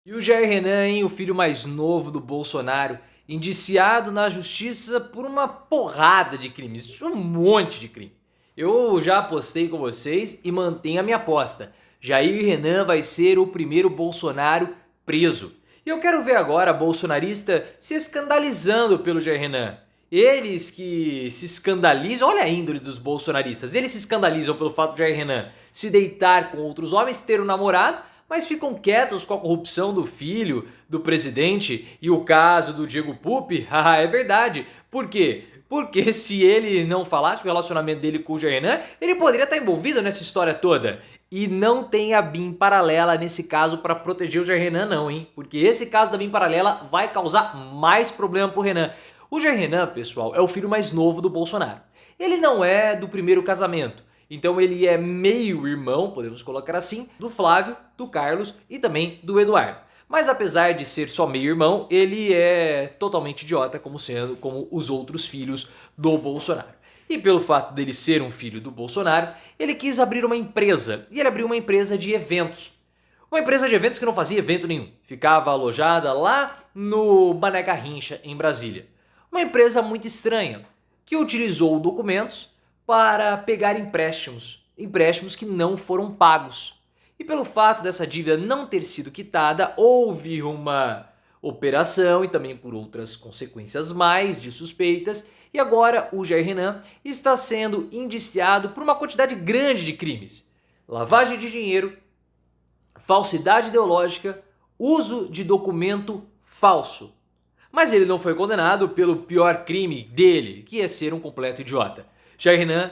E o Jair Renan, hein, o filho mais novo do Bolsonaro, indiciado na justiça por uma porrada de crimes, um monte de crime. Eu já apostei com vocês e mantenho a minha aposta. Jair Renan vai ser o primeiro Bolsonaro preso. E eu quero ver agora bolsonarista se escandalizando pelo Jair Renan. Eles que se escandalizam, olha a índole dos bolsonaristas, eles se escandalizam pelo fato de Jair Renan se deitar com outros homens, ter um namorado, mas ficam quietos com a corrupção do filho do presidente e o caso do Diego Pupi. Ah, é verdade. Por quê? Porque se ele não falasse o relacionamento dele com o Jair Renan, ele poderia estar envolvido nessa história toda. E não tem a BIM paralela nesse caso para proteger o Jair Renan não, hein? Porque esse caso da BIM paralela vai causar mais problema pro Renan. O Jair Renan, pessoal, é o filho mais novo do Bolsonaro. Ele não é do primeiro casamento. Então ele é meio irmão, podemos colocar assim, do Flávio, do Carlos e também do Eduardo. Mas apesar de ser só meio irmão, ele é totalmente idiota como os outros filhos do Bolsonaro. E pelo fato dele ser um filho do Bolsonaro, ele quis abrir uma empresa. E ele abriu uma empresa de eventos. Uma empresa de eventos que não fazia evento nenhum. Ficava alojada lá no Mané Garrincha, em Brasília. Uma empresa muito estranha, que utilizou documentos para pegar empréstimos que não foram pagos. E pelo fato dessa dívida não ter sido quitada, houve uma operação e também por outras consequências mais de suspeitas, e agora o Jair Renan está sendo indiciado por uma quantidade grande de crimes: lavagem de dinheiro, falsidade ideológica, uso de documento falso. Mas ele não foi condenado pelo pior crime dele, que é ser um completo idiota. Jair Renan,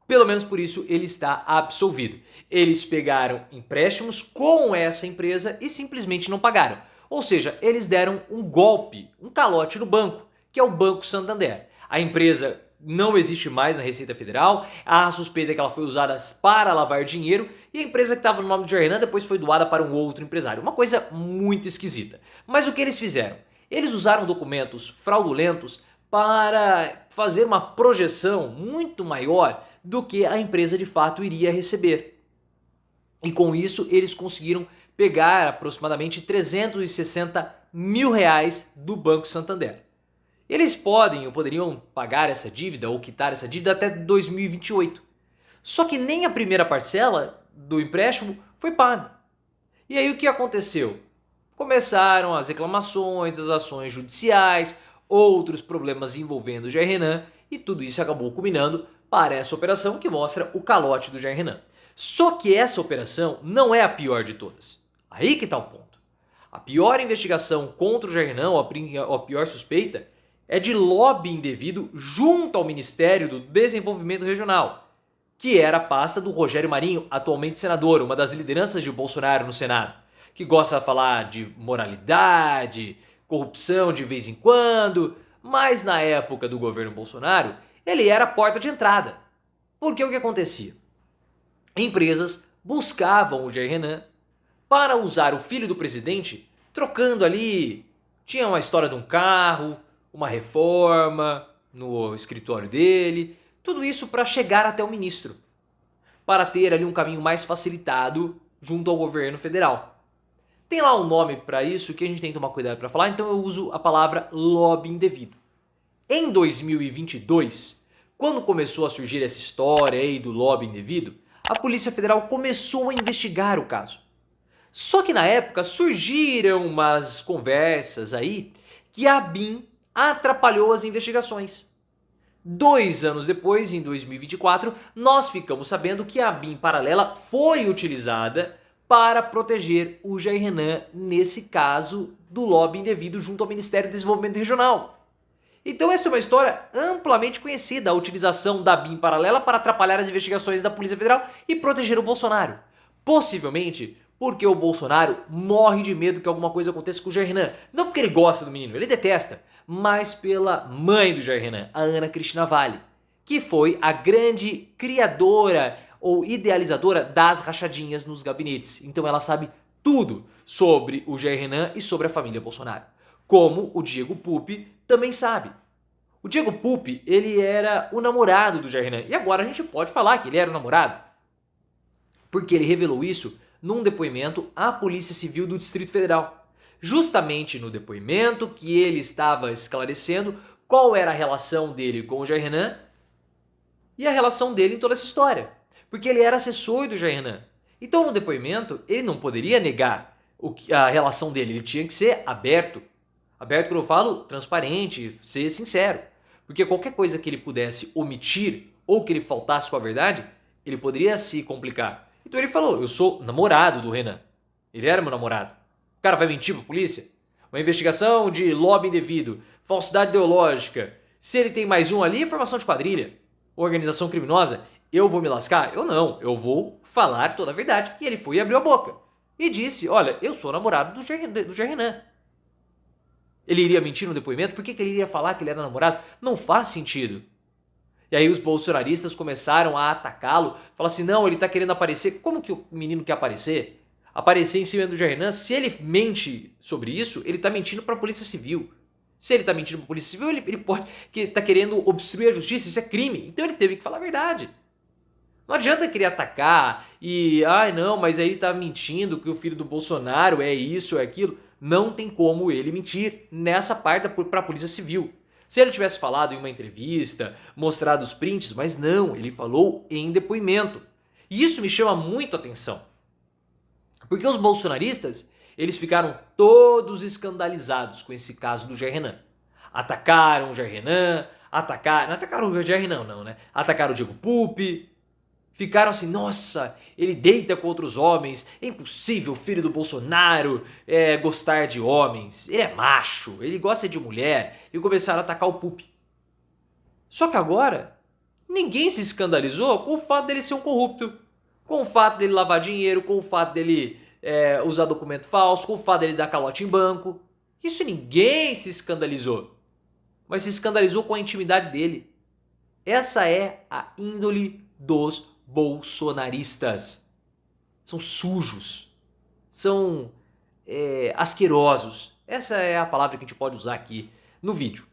pelo menos por isso, ele está absolvido. Eles pegaram empréstimos com essa empresa e simplesmente não pagaram. Ou seja, eles deram um golpe, um calote no banco, que é o Banco Santander. A empresa não existe mais na Receita Federal, a suspeita é que ela foi usada para lavar dinheiro e a empresa que estava no nome de Jair Renan depois foi doada para um outro empresário. Uma coisa muito esquisita. Mas o que eles fizeram? Eles usaram documentos fraudulentos para fazer uma projeção muito maior do que a empresa de fato iria receber. E com isso eles conseguiram pegar aproximadamente 360 mil reais do Banco Santander. Eles poderiam pagar essa dívida ou quitar essa dívida até 2028. Só que nem a primeira parcela do empréstimo foi paga. E aí o que aconteceu? Começaram as reclamações, as ações judiciais, outros problemas envolvendo o Jair Renan e tudo isso acabou culminando para essa operação que mostra o calote do Jair Renan. Só que essa operação não é a pior de todas. Aí que está o ponto. A pior investigação contra o Jair Renan, ou a pior suspeita, é de lobby indevido junto ao Ministério do Desenvolvimento Regional, que era a pasta do Rogério Marinho, atualmente senador, uma das lideranças de Bolsonaro no Senado, que gosta de falar de moralidade, corrupção de vez em quando, mas na época do governo Bolsonaro, ele era a porta de entrada. Porque o que acontecia? Empresas buscavam o Jair Renan para usar o filho do presidente, trocando ali, tinha uma história de um carro, uma reforma no escritório dele, tudo isso para chegar até o ministro, para ter ali um caminho mais facilitado junto ao governo federal. Tem lá um nome para isso que a gente tem que tomar cuidado para falar, então eu uso a palavra lobby indevido. Em 2022, quando começou a surgir essa história aí do lobby indevido, a Polícia Federal começou a investigar o caso. Só que na época surgiram umas conversas aí que a BIM atrapalhou as investigações. 2 anos depois, em 2024, nós ficamos sabendo que a BIM paralela foi utilizada para proteger o Jair Renan nesse caso do lobby indevido junto ao Ministério do Desenvolvimento Regional. Então essa é uma história amplamente conhecida, a utilização da BIM paralela para atrapalhar as investigações da Polícia Federal e proteger o Bolsonaro. Possivelmente porque o Bolsonaro morre de medo que alguma coisa aconteça com o Jair Renan. Não porque ele gosta do menino, ele detesta, mas pela mãe do Jair Renan, a Ana Cristina Vale, que foi a grande criadora ou idealizadora das rachadinhas nos gabinetes. Então ela sabe tudo sobre o Jair Renan e sobre a família Bolsonaro. Como o Diego Pupi também sabe. O Diego Pupi, ele era o namorado do Jair Renan. E agora a gente pode falar que ele era o namorado. Porque ele revelou isso num depoimento à Polícia Civil do Distrito Federal. justamente no depoimento que ele estava esclarecendo qual era a relação dele com o Jair Renan e a relação dele em toda essa história. Porque ele era assessor do Jair Renan. Então, no depoimento, ele não poderia negar a relação dele, ele tinha que ser aberto. Aberto quando eu falo transparente, ser sincero. Porque qualquer coisa que ele pudesse omitir ou que ele faltasse com a verdade, ele poderia se complicar. Então ele falou, eu sou namorado do Renan. Ele era meu namorado. O cara vai mentir pra polícia? Uma investigação de lobby indevido, falsidade ideológica. Se ele tem mais um ali, formação de quadrilha, organização criminosa, eu vou me lascar? Eu não, eu vou falar toda a verdade. E ele foi e abriu a boca. E disse, olha, eu sou namorado do Jair Renan. Ele iria mentir no depoimento? Por que ele iria falar que ele era namorado? Não faz sentido. E aí os bolsonaristas começaram a atacá-lo. Falaram assim, não, ele tá querendo aparecer. Como que o menino quer aparecer? Aparecer em cima do Jair Renan? Se ele mente sobre isso, ele tá mentindo pra Polícia Civil. Se ele tá mentindo pra Polícia Civil, ele pode que tá querendo obstruir a justiça. Isso é crime. Então ele teve que falar a verdade. Não adianta querer atacar e, não, mas aí tá mentindo que o filho do Bolsonaro é isso, é aquilo. Não tem como ele mentir nessa parte para a Polícia Civil. Se ele tivesse falado em uma entrevista, mostrado os prints, mas não, ele falou em depoimento. E isso me chama muito a atenção. Porque os bolsonaristas, eles ficaram todos escandalizados com esse caso do Jair Renan. Atacaram o Jair Renan, não atacaram o Jair Renan não, né? Atacaram o Diego Pupi. Ficaram assim, nossa, ele deita com outros homens, é impossível o filho do Bolsonaro gostar de homens, ele é macho, ele gosta de mulher, e começaram a atacar o Pupi. Só que agora, ninguém se escandalizou com o fato dele ser um corrupto, com o fato dele lavar dinheiro, com o fato dele usar documento falso, com o fato dele dar calote em banco. Isso ninguém se escandalizou, mas se escandalizou com a intimidade dele. Essa é a índole dos bolsonaristas. São sujos, são asquerosos. Essa é a palavra que a gente pode usar aqui no vídeo.